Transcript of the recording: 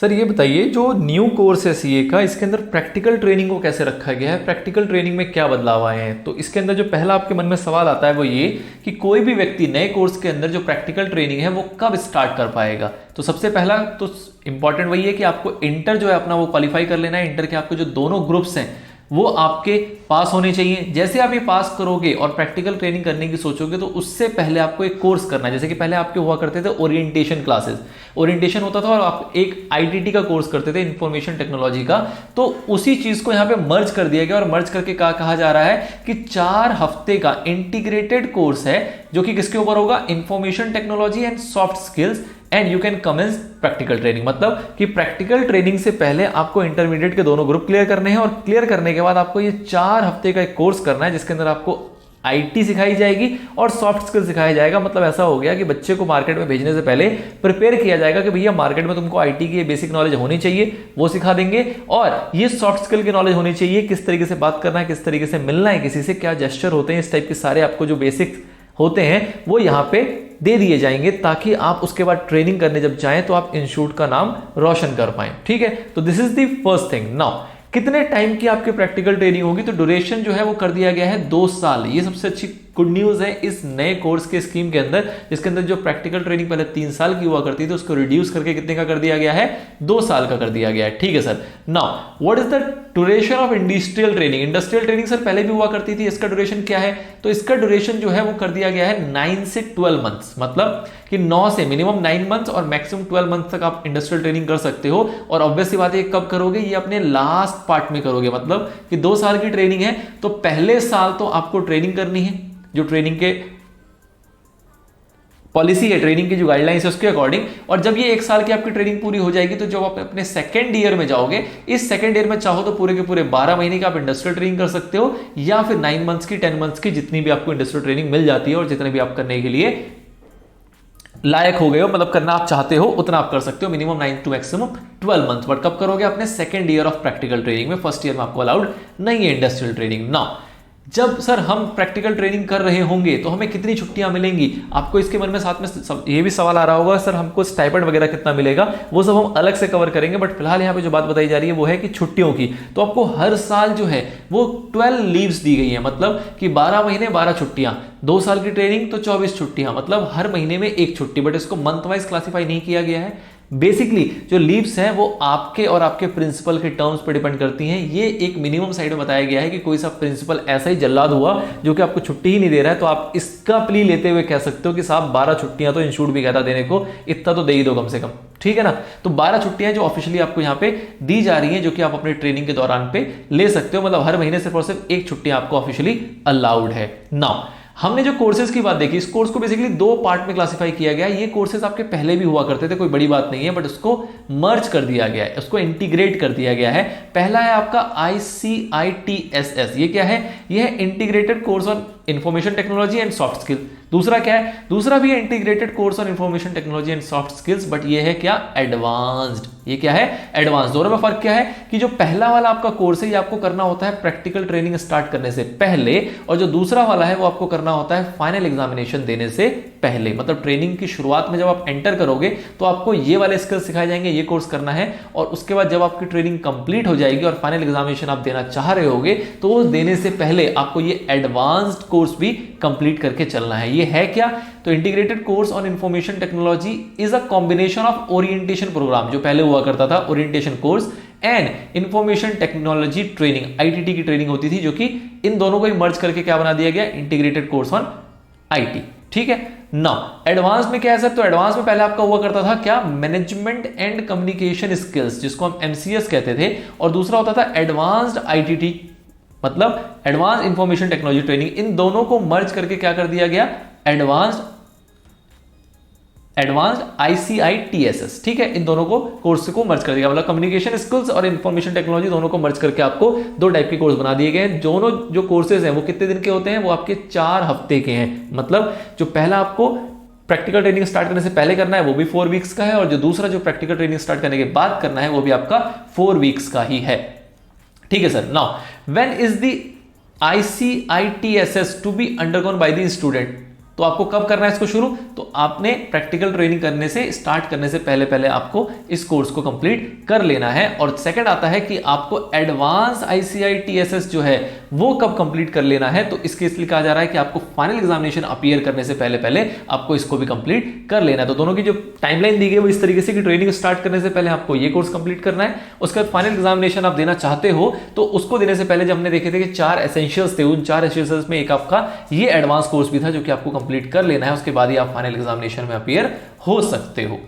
Sir ये बताइए, जो न्यू कोर्स है सीए का, इसके अंदर प्रैक्टिकल ट्रेनिंग को कैसे रखा गया है, प्रैक्टिकल ट्रेनिंग में क्या बदलाव आए हैं? तो इसके अंदर जो पहला आपके मन में सवाल आता है वो ये कि कोई भी व्यक्ति नए कोर्स के अंदर जो प्रैक्टिकल ट्रेनिंग है वो कब स्टार्ट कर पाएगा। तो सबसे पहला तो इंपॉर्टेंट वही है कि आपको इंटर जो है अपना वो क्वालिफाई कर लेना है। इंटर के आपके जो दोनों ग्रुप्स हैं वो आपके पास होने चाहिए। जैसे आप ये पास करोगे और प्रैक्टिकल ट्रेनिंग करने की सोचोगे तो उससे पहले आपको एक कोर्स करना है। जैसे कि पहले आपके हुआ करते थे ओरिएंटेशन क्लासेस, ओरिएंटेशन होता था और आप एक आईटीटी का कोर्स करते थे, इंफॉर्मेशन टेक्नोलॉजी का। तो उसी चीज को यहाँ पे मर्ज कर दिया गया और मर्ज करके कहा जा रहा है कि 4 हफ्ते का इंटीग्रेटेड कोर्स है जो कि किसके ऊपर होगा, information technology and soft skills and you can commence practical training. मतलब कि प्रैक्टिकल ट्रेनिंग से पहले आपको इंटरमीडिएट के दोनों ग्रुप क्लियर करने हैं और क्लियर करने के बाद आपको ये 4 हफ्ते का एक कोर्स करना है जिसके अंदर आपको आईटी सिखाई जाएगी और सॉफ्ट स्किल सिखाया जाएगा। मतलब ऐसा हो गया कि बच्चे को मार्केट में भेजने से पहले प्रिपेयर किया जाएगा कि भैया मार्केट में तुमको आईटी की बेसिक नॉलेज होनी चाहिए, वो सिखा देंगे, और ये सॉफ्ट स्किल की नॉलेज होनी चाहिए, किस तरीके से बात करना है, किस तरीके से मिलना है किसी से, क्या जेस्चर होते हैं, इस टाइप के सारे आपको जो बेसिक होते हैं वो यहाँ पे दे दिए जाएंगे ताकि आप उसके बाद ट्रेनिंग करने जब जाएं तो आप इंस्टीट्यूट का नाम रोशन कर पाएं। ठीक है, तो this is the first thing. Now कितने टाइम की आपकी प्रैक्टिकल ट्रेनिंग होगी, तो ड्यूरेशन जो है वो कर दिया गया है 2 साल। ये सबसे अच्छी गुड न्यूज है इस नए कोर्स के स्कीम के अंदर, जिसके अंदर जो प्रैक्टिकल ट्रेनिंग पहले 3 साल की हुआ करती थी उसको रिड्यूस करके कितने का कर दिया गया है, 2 साल का कर दिया गया है। ठीक है sir. Now what is the duration of industrial training? Industrial training sir पहले भी हुआ करती थी, इसका ड्यूरेशन क्या है? तो इसका ड्यूरेशन जो है वो कर दिया गया है 9 से 12 मंथ्स। मतलब कि 9 से मिनिमम 9 मंथ्स और मैक्सिमम 12 मंथ तक आप इंडस्ट्रियल ट्रेनिंग कर सकते हो। और ऑब्वियसली बात है कब करोगे, ये अपने लास्ट पार्ट में करोगे। मतलब कि 2 साल की ट्रेनिंग है तो पहले साल तो आपको ट्रेनिंग करनी है, जो ट्रेनिंग के पॉलिसी है, ट्रेनिंग की जो गाइडलाइंस है उसके अकॉर्डिंग। और जब ये 1 साल की आपकी ट्रेनिंग पूरी हो जाएगी तो जब आप अपने सेकेंड ईयर में जाओगे, इस सेकेंड ईयर में चाहो तो पूरे के पूरे 12 महीने की आप इंडस्ट्रियल ट्रेनिंग कर सकते हो, या फिर 9 मंथ्स की, 10 मंथ्स की, जितनी भी आपको इंडस्ट्रियल ट्रेनिंग मिल जाती है और जितने भी आप करने के लिए लायक हो गए हो, मतलब करना आप चाहते हो उतना आप कर सकते हो, minimum 9 to maximum 12 month. But कब करोगे, अपने second year of practical training में। फर्स्ट ईयर में आपको अलाउड नहीं है इंडस्ट्रियल ट्रेनिंग। नाउ जब सर हम प्रैक्टिकल ट्रेनिंग कर रहे होंगे तो हमें कितनी छुट्टियां मिलेंगी? आपको इसके मन में साथ में ये भी सवाल आ रहा होगा सर हमको स्टाइपेंड वगैरह कितना मिलेगा, वो सब हम अलग से कवर करेंगे। बट फिलहाल यहाँ पे जो बात बताई जा रही है वो है कि छुट्टियों की। तो आपको हर साल जो है वो 12 लीव्स दी गई है, मतलब कि 12 महीने 12 छुट्टियां। 2 साल की ट्रेनिंग तो 24 छुट्टियां, मतलब हर महीने में 1 छुट्टी। बट इसको मंथ वाइज क्लासीफाई नहीं किया गया है। बेसिकली जो लीव्स हैं वो आपके और आपके प्रिंसिपल के टर्म्स पर डिपेंड करती हैं। ये एक मिनिमम साइड में बताया गया है कि कोई सा प्रिंसिपल ऐसा ही जल्लाद हुआ जो कि आपको छुट्टी ही नहीं दे रहा है तो आप इसका प्ली लेते हुए कह सकते हो कि साहब 12 छुट्टियां तो इंस्टीट्यूट भी कहता देने को, इतना तो दे ही दो कम से कम। ठीक है ना। तो 12 छुट्टियां जो ऑफिशियली आपको यहाँ पे दी जा रही हैं, जो कि आप अपने ट्रेनिंग के दौरान पे ले सकते हो। मतलब हर महीने सिर्फ और सिर्फ 1 छुट्टी आपको ऑफिशियली अलाउड है। नाउ हमने जो कोर्सेज की बात देखी, इस कोर्स को बेसिकली 2 पार्ट में क्लासिफाई किया गया है। ये कोर्सेज आपके पहले भी हुआ करते थे, कोई बड़ी बात नहीं है, बट उसको मर्ज कर दिया गया है, उसको इंटीग्रेट कर दिया गया है। पहला है आपका ICITSS। ये क्या है? ये है integrated course on information technology and soft skill. दूसरा क्या है? दूसरा भी है integrated course on information technology and soft skills, but ये है क्या? एडवांस्ड। ये क्या है? एडवांस। दोनों में फर्क क्या है कि जो पहला वाला आपका कोर्स है ये आपको करना होता है प्रैक्टिकल ट्रेनिंग स्टार्ट करने से पहले, और जो दूसरा वाला है वो आपको करना होता है फाइनल एग्जामिनेशन देने से पहले। मतलब ट्रेनिंग की शुरुआत में जब आप एंटर करोगे तो आपको ये वाले स्किल्स सिखाए जाएंगे, ये कोर्स करना है, और उसके बाद जब आपकी ट्रेनिंग कंप्लीट हो जाएगी और फाइनल एग्जामिनेशन आप देना चाह रहे होगे तो वो देने से पहले आपको ये एडवांस्ड कोर्स भी कंप्लीट करके चलना है। ये है क्या? तो integrated course on information technology is a combination of orientation program, जो पहले हुआ करता था orientation course, and information technology training, ITT की ट्रेनिंग होती थी, जो कि इन दोनों को ही मर्ज करके क्या बना दिया गया? Integrated course on IT. ठीक है। नाउ एडवांस में क्या है सर? तो एडवांस में पहले आपका हुआ करता था क्या? मैनेजमेंट एंड कम्युनिकेशन स्किल्स, जिसको हम MCS कहते थे, और दूसरा होता था एडवांस्ड ITT, मतलब एडवांस इंफॉर्मेशन टेक्नोलॉजी ट्रेनिंग। इन दोनों को मर्ज करके क्या कर दिया गया? Advanced ICITSS। ठीक है। इन दोनों को कोर्स को मर्ज कर दिया, मतलब कम्युनिकेशन स्किल्स और इंफॉर्मेशन टेक्नोलॉजी दोनों को मर्ज करके आपको 2 टाइप के कोर्स बना दिए गए हैं। दोनों जो कोर्सेज हैं वो कितने दिन के होते हैं? वो आपके 4 हफ्ते के हैं। मतलब जो पहला आपको प्रैक्टिकल ट्रेनिंग स्टार्ट करने से पहले करना है वो भी 4 वीक्स का है, और जो दूसरा जो प्रैक्टिकल ट्रेनिंग स्टार्ट करने के बाद करना है वो भी आपका 4 वीक्स का ही है। ठीक है sir. Now when is the ICITSS to be undergone by the student? तो आपको कब करना है इसको शुरू? तो आपने प्रैक्टिकल ट्रेनिंग करने से स्टार्ट करने से पहले पहले आपको इस कोर्स को कंप्लीट कर लेना है। और सेकंड आता है कि आपको एडवांस आईसीआई टीएसएस जो है वो कब कंप्लीट कर लेना है। तो इसके इसलिए कहा जा रहा है कि आपको फाइनल एग्जामिनेशन अपीयर करने से पहले पहले आपको इसको भी कंप्लीट कर लेना है। तो दोनों की जो टाइमलाइन दी गई वो इस तरीके से कि ट्रेनिंग स्टार्ट करने से पहले आपको ये कोर्स कंप्लीट करना है, उसके बाद फाइनल एग्जामिनेशन आप देना चाहते हो तो उसको देने से पहले जब हमने देखे थे कि 4 एसेंशियल्स थे, उन 4 एसेंशियल्स में एक आपका ये एडवांस कोर्स भी था जो कि आपको कंप्लीट कर लेना है, उसके बाद ही आप फाइनल एग्जामिनेशन में अपीयर हो सकते हो।